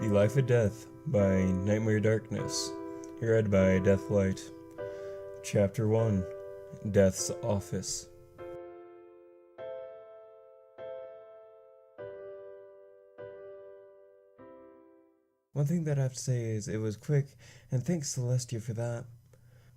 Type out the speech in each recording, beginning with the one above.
The Life of Death by Nightmare Darkness. Read by Deathlight. Chapter 1. Death's Office. One thing that I have to say is it was quick, and thanks Celestia for that.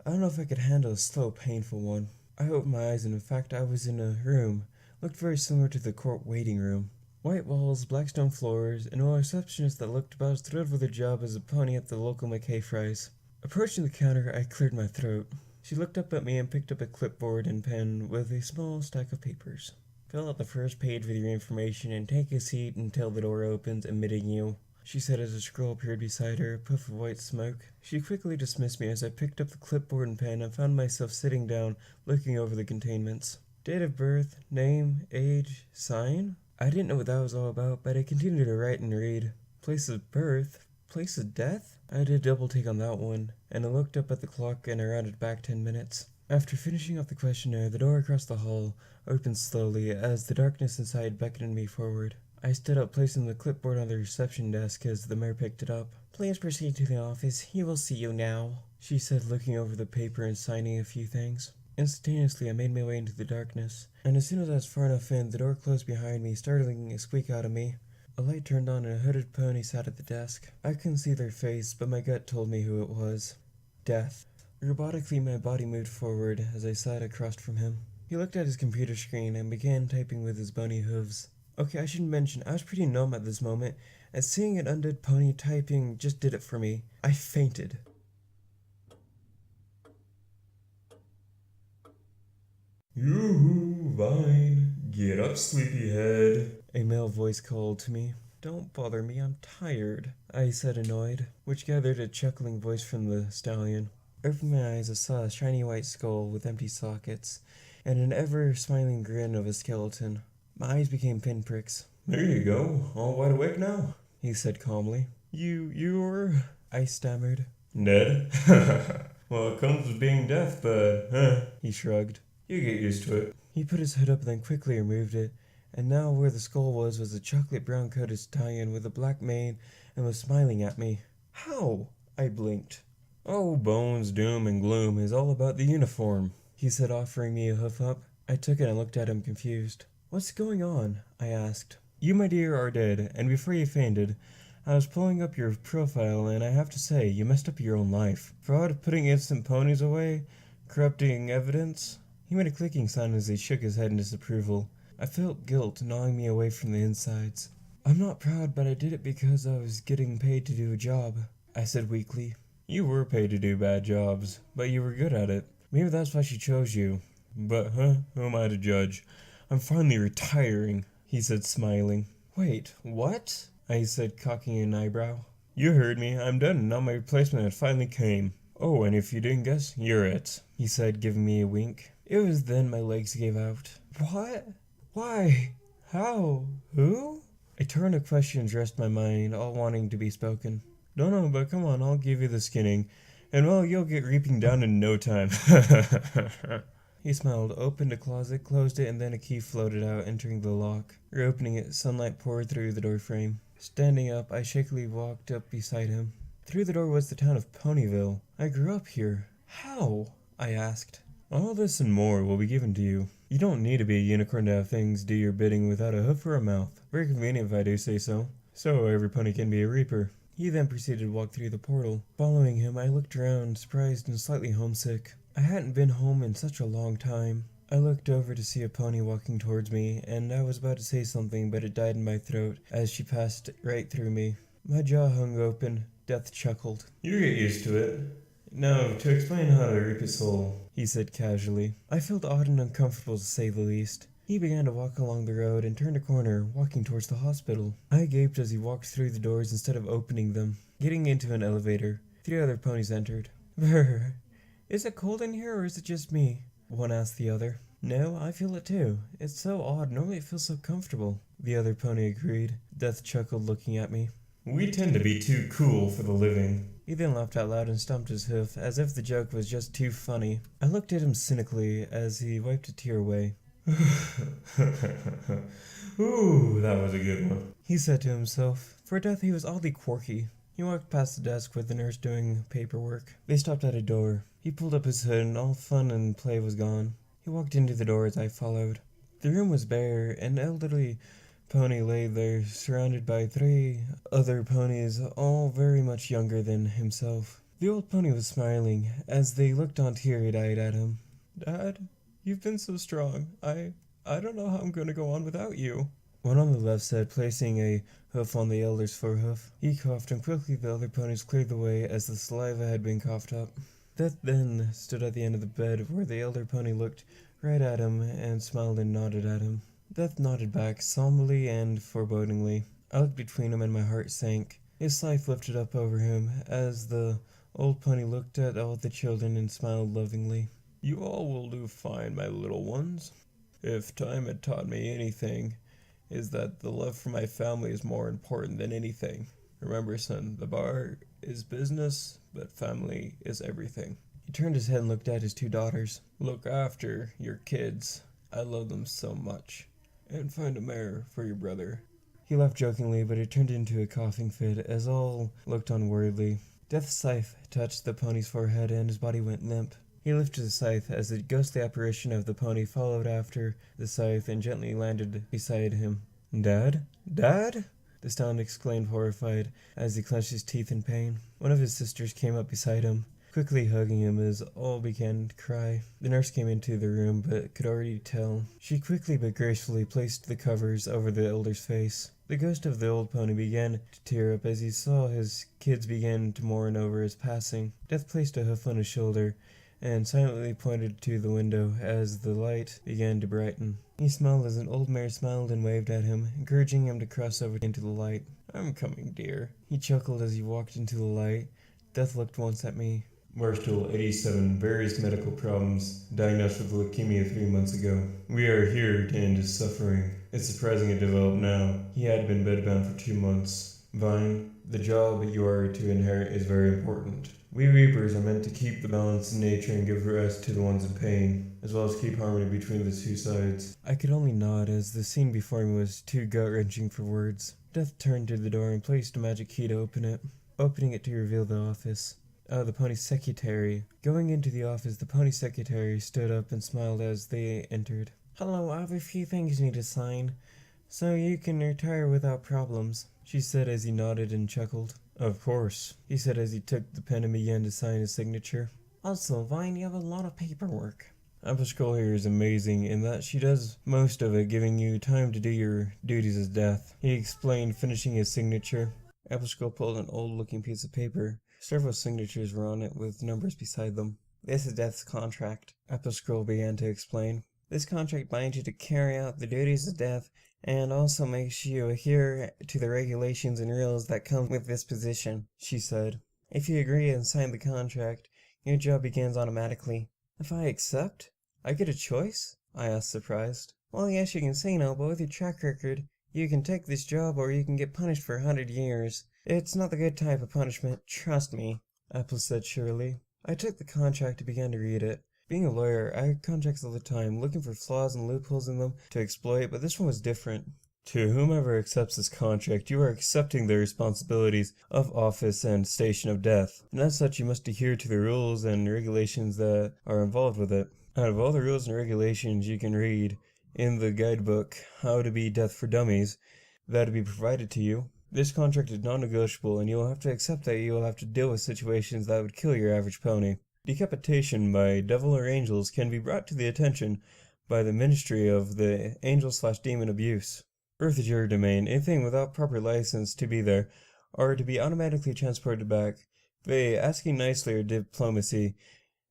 I don't know if I could handle a slow, painful one. I opened my eyes and in fact I was in a room. Looked very similar to the court waiting room. White walls, black stone floors, and a receptionist that looked about as thrilled with her job as a pony at the local McKay Fries. Approaching the counter, I cleared my throat. She looked up at me and picked up a clipboard and pen with a small stack of papers. Fill out the first page with your information and take a seat until the door opens, admitting you, she said as a scroll appeared beside her, a puff of white smoke. She quickly dismissed me as I picked up the clipboard and pen and found myself sitting down, looking over the containments. Date of birth, name, age, sign? I didn't know what that was all about, but I continued to write and read. Place of birth? Place of death? I did a double take on that one, and I looked up at the clock and I rounded back 10 minutes. After finishing off the questionnaire, the door across the hall opened slowly as the darkness inside beckoned me forward. I stood up, placing the clipboard on the reception desk as the mayor picked it up. Please proceed to the office. He will see you now, she said, looking over the paper and signing a few things. Instantaneously, I made my way into the darkness, and as soon as I was far enough in, the door closed behind me, startling a squeak out of me. A light turned on and a hooded pony sat at the desk. I couldn't see their face, but my gut told me who it was. Death. Robotically, my body moved forward as I sat across from him. He looked at his computer screen and began typing with his bony hooves. Okay, I should mention, I was pretty numb at this moment, and seeing an undead pony typing just did it for me. I fainted. Yoo-hoo, Vine. Get up, sleepyhead. A male voice called to me. Don't bother me, I'm tired, I said, annoyed, which gathered a chuckling voice from the Stallion. Opening my eyes, I saw a shiny white skull with empty sockets, and an ever-smiling grin of a skeleton. My eyes became pinpricks. There you go, all wide awake now, he said calmly. You're... I stammered. Dead? Well, it comes with being deaf, but, he shrugged. You get used to it. He put his hood up and then quickly removed it, and now where the skull was a chocolate brown coated stallion with a black mane and was smiling at me. How? I blinked. Oh, bones, doom, and gloom is all about the uniform, he said, offering me a hoof up. I took it and looked at him confused. What's going on? I asked. You, my dear, are dead, and before you fainted, I was pulling up your profile, and I have to say, you messed up your own life. Fraud, putting innocent ponies away, corrupting evidence. He made a clicking sound as he shook his head in disapproval. I felt guilt gnawing me away from the insides. I'm not proud, but I did it because I was getting paid to do a job, I said weakly. You were paid to do bad jobs, but you were good at it. Maybe that's why she chose you. But, who am I to judge? I'm finally retiring, he said, smiling. Wait, what? I said, cocking an eyebrow. You heard me. I'm done, and now my replacement had finally came. Oh, and if you didn't guess, you're it, he said, giving me a wink. It was then my legs gave out. What? Why? How? Who? A torrent of questions rushed my mind, all wanting to be spoken. Don't know, but come on, I'll give you the skinning. And well, you'll get reaping down in no time. He smiled, opened a closet, closed it, and then a key floated out, entering the lock. Reopening it, sunlight poured through the doorframe. Standing up, I shakily walked up beside him. Through the door was the town of Ponyville. I grew up here. How? I asked. All this and more will be given to you. You don't need to be a unicorn to have things do your bidding without a hoof or a mouth. Very convenient if I do say so. So every pony can be a reaper. He then proceeded to walk through the portal. Following him, I looked around, surprised and slightly homesick. I hadn't been home in such a long time. I looked over to see a pony walking towards me, and I was about to say something, but it died in my throat as she passed right through me. My jaw hung open. Death chuckled. You get used to it. Now, to explain how to reap a soul, he said casually. I felt odd and uncomfortable to say the least. He began to walk along the road and turned a corner, walking towards the hospital. I gaped as he walked through the doors instead of opening them. Getting into an elevator, 3 other ponies entered. Brr. Is it cold in here or is it just me? One asked the other. No, I feel it too. It's so odd, normally it feels so comfortable. The other pony agreed. Death chuckled, looking at me. We tend to be too cool for the living. He then laughed out loud and stomped his hoof, as if the joke was just too funny. I looked at him cynically as he wiped a tear away. Ooh, that was a good one, he said to himself. For Death, he was oddly quirky. He walked past the desk with the nurse doing paperwork. They stopped at a door. He pulled up his hood and all fun and play was gone. He walked into the door as I followed. The room was bare. An elderly pony lay there, surrounded by 3 other ponies, all very much younger than himself. The old pony was smiling as they looked on teary-eyed at him. Dad, you've been so strong. I don't know how I'm going to go on without you. One on the left said, placing a hoof on the elder's forehoof. He coughed, and quickly the other ponies cleared the way as the saliva had been coughed up. Death then stood at the end of the bed where the elder pony looked right at him and smiled and nodded at him. Death nodded back, somberly and forebodingly. I looked between him and my heart sank. His scythe lifted up over him as the old pony looked at all the children and smiled lovingly. You all will do fine, my little ones. If time had taught me anything, is that the love for my family is more important than anything. Remember, son, the bar is business, but family is everything. He turned his head and looked at his 2 daughters. Look after your kids. I love them so much. And find a mare for your brother. He laughed jokingly, but it turned into a coughing fit as all looked on worriedly. Death's scythe touched the pony's forehead and his body went limp. He lifted the scythe as the ghostly apparition of the pony followed after the scythe and gently landed beside him. Dad? Dad? The Stallion exclaimed, horrified, as he clenched his teeth in pain. One of his sisters came up beside him, quickly hugging him as all began to cry. The nurse came into the room, but could already tell. She quickly but gracefully placed the covers over the elder's face. The ghost of the old pony began to tear up as he saw his kids begin to mourn over his passing. Death placed a hoof on his shoulder and silently pointed to the window as the light began to brighten. He smiled as an old mare smiled and waved at him, encouraging him to cross over into the light. I'm coming, dear. He chuckled as he walked into the light. Death looked once at me. Marshall, 87, various medical problems, diagnosed with leukemia 3 months ago. We are here to end his suffering. It's surprising it developed now. He had been bedbound for 2 months. Vine, the job you are to inherit is very important. We Reapers are meant to keep the balance in nature and give rest to the ones in pain, as well as keep harmony between the 2 sides. I could only nod as the scene before me was too gut-wrenching for words. Death turned to the door and placed a magic key to open it, opening it to reveal the office. The pony secretary. Going into the office, the pony secretary stood up and smiled as they entered. Hello, I have a few things you need to sign, so you can retire without problems, she said as he nodded and chuckled. Of course, he said as he took the pen and began to sign his signature. Also, Vine, you have a lot of paperwork. Apple Skull here is amazing in that she does most of it, giving you time to do your duties as Death, he explained, finishing his signature. Apple Skull pulled an old-looking piece of paper. Several signatures were on it with numbers beside them. This is Death's contract, Apple Skull began to explain. This contract binds you to carry out the duties of Death and also makes you adhere to the regulations and rules that come with this position, she said. If you agree and sign the contract, your job begins automatically. If I accept, I get a choice? I asked, surprised. Well, yes, you can say no, but with your track record, you can take this job or you can get punished for 100 years. It's not the good type of punishment, trust me, Apple said surely. I took the contract and began to read it. Being a lawyer, I read contracts all the time, looking for flaws and loopholes in them to exploit, but this one was different. To whomever accepts this contract, you are accepting the responsibilities of office and station of Death, and as such you must adhere to the rules and regulations that are involved with it. Out of all the rules and regulations you can read in the guidebook, How to Be Death for Dummies, that will be provided to you, this contract is non-negotiable and you will have to accept that you will have to deal with situations that would kill your average pony. Decapitation by devil or angels can be brought to the attention by the Ministry of the Angel/Demon Abuse. Earth is your domain. Anything without proper license to be there are to be automatically transported back via asking nicely or diplomacy,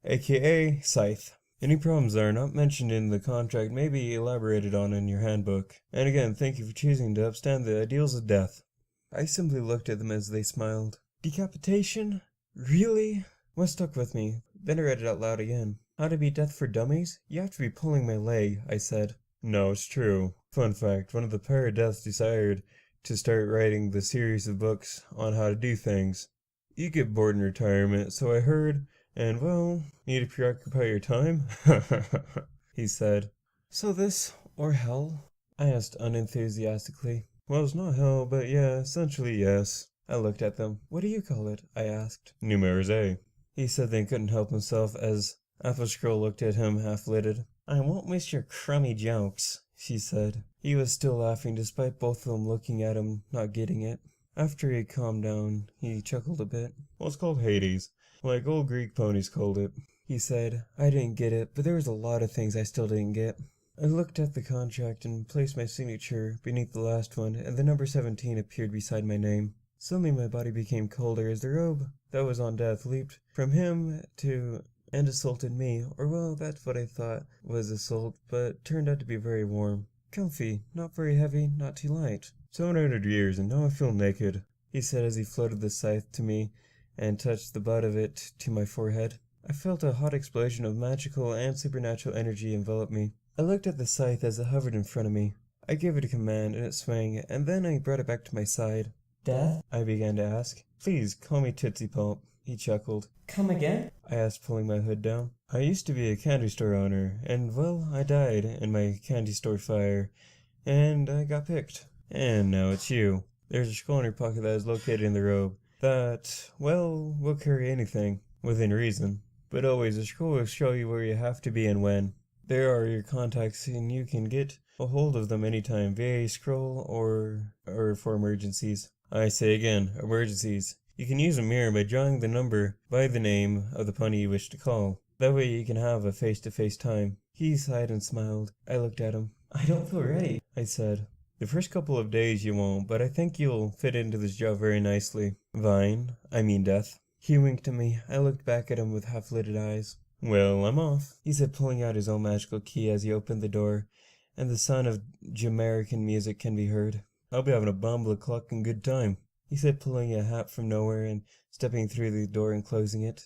aka Scythe. Any problems that are not mentioned in the contract may be elaborated on in your handbook. And again, thank you for choosing to upstand the ideals of Death. I simply looked at them as they smiled. Decapitation? Really? What stuck with me? Then I read it out loud again. How to Be Death for Dummies? You have to be pulling my leg, I said. No, it's true. Fun fact, one of the Paradeaths desired to start writing the series of books on how to do things. You get bored in retirement, so I heard, and well, need to preoccupy your time? He said. So this, or hell? I asked unenthusiastically. Well, it's not hell, but yeah, essentially yes. I looked at them. What do you call it? I asked. Numerous A. He said they couldn't help himself as Apple Scroll looked at him half-lidded. I won't miss your crummy jokes, she said. He was still laughing despite both of them looking at him, not getting it. After he calmed down, he chuckled a bit. Well, it's called Hades, like old Greek ponies called it. He said, I didn't get it, but there was a lot of things I still didn't get. I looked at the contract and placed my signature beneath the last one, and the number 17 appeared beside my name. Suddenly my body became colder as the robe that was on death leaped from him to and assaulted me, or well, that's what I thought was assault, but turned out to be very warm. Comfy, not very heavy, not too light. 700 years, and now I feel naked, he said as he floated the scythe to me and touched the butt of it to my forehead. I felt a hot explosion of magical and supernatural energy envelop me. I looked at the scythe as it hovered in front of me. I gave it a command and it swung, and then I brought it back to my side. Death? I began to ask. Please, call me Tootsie Pop, he chuckled. Come again? I asked, pulling my hood down. I used to be a candy store owner, and well, I died in my candy store fire, and I got picked. And now it's you. There's a scroll in your pocket that is located in the robe that, well, will carry anything, within reason. But always, the scroll will show you where you have to be and when. There are your contacts, and you can get a hold of them anytime via a scroll or for emergencies. I say again, emergencies. You can use a mirror by drawing the number by the name of the pony you wish to call. That way you can have a face-to-face time. He sighed and smiled. I looked at him. I don't feel ready, I said. The first couple of days you won't, but I think you'll fit into this job very nicely. Death. He winked at me. I looked back at him with half-lidded eyes. Well, I'm off, he said, pulling out his own magical key as he opened the door, and the sound of Jamaican music can be heard. I'll be having a bumble o'clock and good time, he said, pulling a hat from nowhere and stepping through the door and closing it,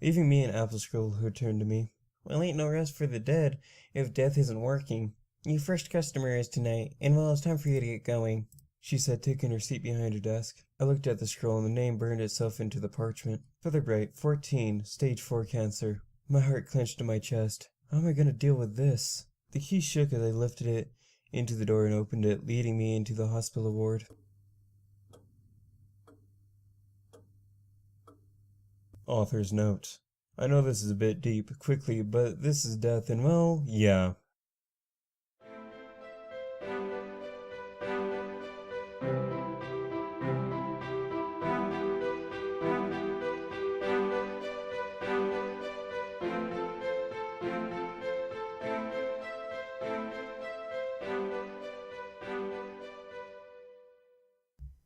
leaving me and Apple Scroll, who turned to me. Well, ain't no rest for the dead if death isn't working. Your first customer is tonight, and well, it's time for you to get going, she said, taking her seat behind her desk. I looked at the scroll, and the name burned itself into the parchment. Featherbright, 14, stage 4 cancer. My heart clenched in my chest. How am I going to deal with this? The key shook as I lifted it into the door and opened it, leading me into the hospital ward. Author's note. I know this is a bit deep, quickly, but this is death and well, yeah.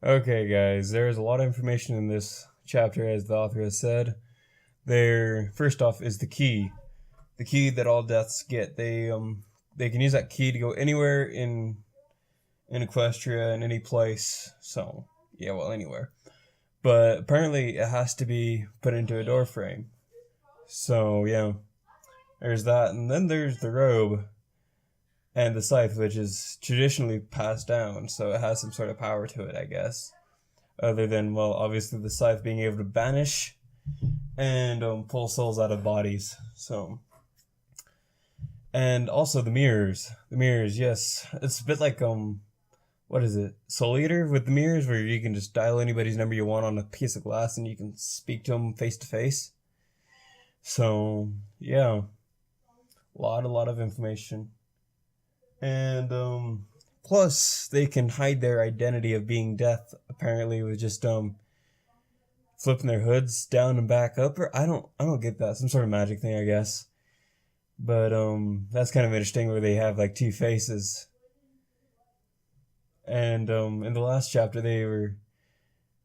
Okay, guys, there's a lot of information in this chapter, as the author has said. First off, is the key that all deaths get. They can use that key to go anywhere in Equestria, in any place. So yeah, well, anywhere. But apparently, it has to be put into a door frame. So yeah, there's that, and then there's the robe and the scythe, which is traditionally passed down, so it has some sort of power to it, I guess. Other than, well, obviously the scythe being able to banish and pull souls out of bodies. So, and also the mirrors. The mirrors, yes, it's a bit like what is it? Soul Eater with the mirrors, where you can just dial anybody's number you want on a piece of glass and you can speak to them face to face. So yeah, a lot of information. And plus they can hide their identity of being death, apparently, with just flipping their hoods down and back up, or I don't get that, some sort of magic thing, I guess. But that's kind of interesting, where they have like two faces. And in the last chapter, they were,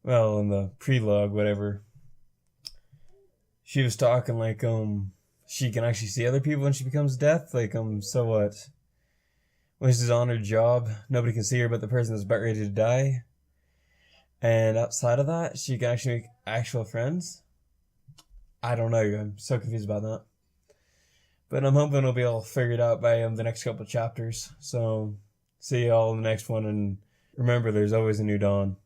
well, in the prelogue, whatever, she was talking like she can actually see other people when she becomes death. Like so what? When she's on her job, nobody can see her but the person that's about ready to die. And outside of that, she can actually make actual friends. I don't know. I'm so confused about that. But I'm hoping it'll be all figured out by the next couple of chapters. So see you all in the next one, and remember, there's always a new dawn.